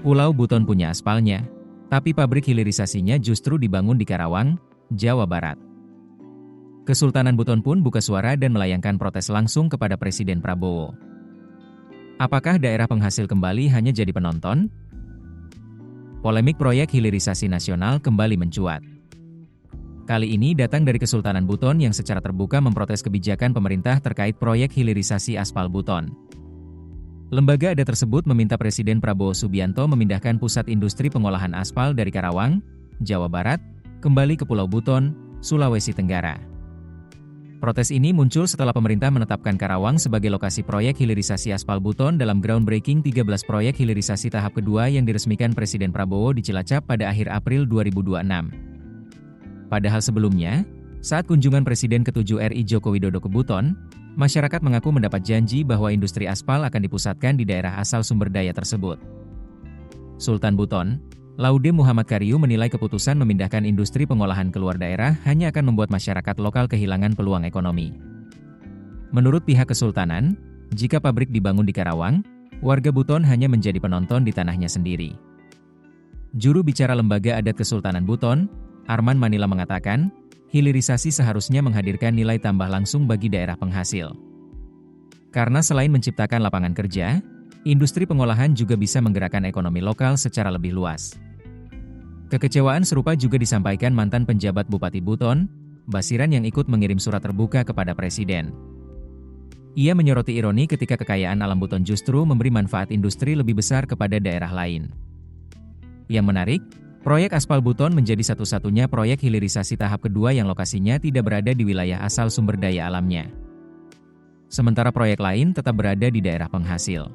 Pulau Buton punya aspalnya, tapi pabrik hilirisasinya justru dibangun di Karawang, Jawa Barat. Kesultanan Buton pun buka suara dan melayangkan protes langsung kepada Presiden Prabowo. Apakah daerah penghasil kembali hanya jadi penonton? Polemik proyek hilirisasi nasional kembali mencuat. Kali ini datang dari Kesultanan Buton yang secara terbuka memprotes kebijakan pemerintah terkait proyek hilirisasi aspal Buton. Lembaga adat tersebut meminta Presiden Prabowo Subianto memindahkan pusat industri pengolahan aspal dari Karawang, Jawa Barat, kembali ke Pulau Buton, Sulawesi Tenggara. Protes ini muncul setelah pemerintah menetapkan Karawang sebagai lokasi proyek hilirisasi aspal Buton dalam groundbreaking 13 proyek hilirisasi tahap kedua yang diresmikan Presiden Prabowo di Cilacap pada akhir April 2026. Padahal sebelumnya, saat kunjungan Presiden ke-7 RI Joko Widodo ke Buton, masyarakat mengaku mendapat janji bahwa industri aspal akan dipusatkan di daerah asal sumber daya tersebut. Sultan Buton, Laude Muhammad Karyu menilai keputusan memindahkan industri pengolahan keluar daerah hanya akan membuat masyarakat lokal kehilangan peluang ekonomi. Menurut pihak Kesultanan, jika pabrik dibangun di Karawang, warga Buton hanya menjadi penonton di tanahnya sendiri. Juru bicara Lembaga Adat Kesultanan Buton, Arman Manila mengatakan, hilirisasi seharusnya menghadirkan nilai tambah langsung bagi daerah penghasil. Karena selain menciptakan lapangan kerja, industri pengolahan juga bisa menggerakkan ekonomi lokal secara lebih luas. Kekecewaan serupa juga disampaikan mantan penjabat Bupati Buton, Basiran yang ikut mengirim surat terbuka kepada Presiden. Ia menyoroti ironi ketika kekayaan alam Buton justru memberi manfaat industri lebih besar kepada daerah lain. Yang menarik, proyek aspal Buton menjadi satu-satunya proyek hilirisasi tahap kedua yang lokasinya tidak berada di wilayah asal sumber daya alamnya. Sementara proyek lain tetap berada di daerah penghasil.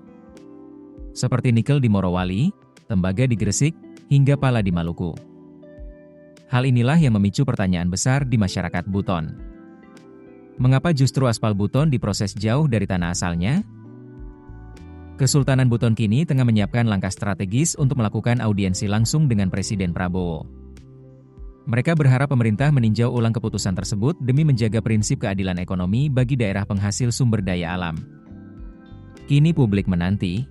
Seperti nikel di Morowali, tembaga di Gresik, hingga pala di Maluku. Hal inilah yang memicu pertanyaan besar di masyarakat Buton. Mengapa justru aspal Buton diproses jauh dari tanah asalnya? Kesultanan Buton kini tengah menyiapkan langkah strategis untuk melakukan audiensi langsung dengan Presiden Prabowo. Mereka berharap pemerintah meninjau ulang keputusan tersebut demi menjaga prinsip keadilan ekonomi bagi daerah penghasil sumber daya alam. Kini publik menanti,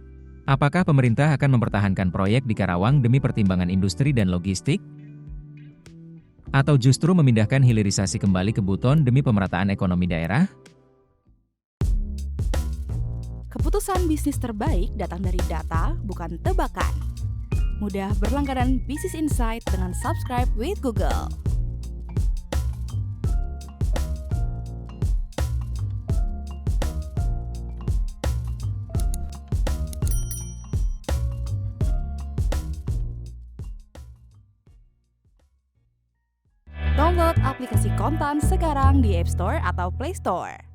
apakah pemerintah akan mempertahankan proyek di Karawang demi pertimbangan industri dan logistik? Atau justru memindahkan hilirisasi kembali ke Buton demi pemerataan ekonomi daerah? Keputusan bisnis terbaik datang dari data, bukan tebakan. Mudah berlangganan Business Insight dengan subscribe with Google. Download aplikasi Kontan sekarang di App Store atau Play Store.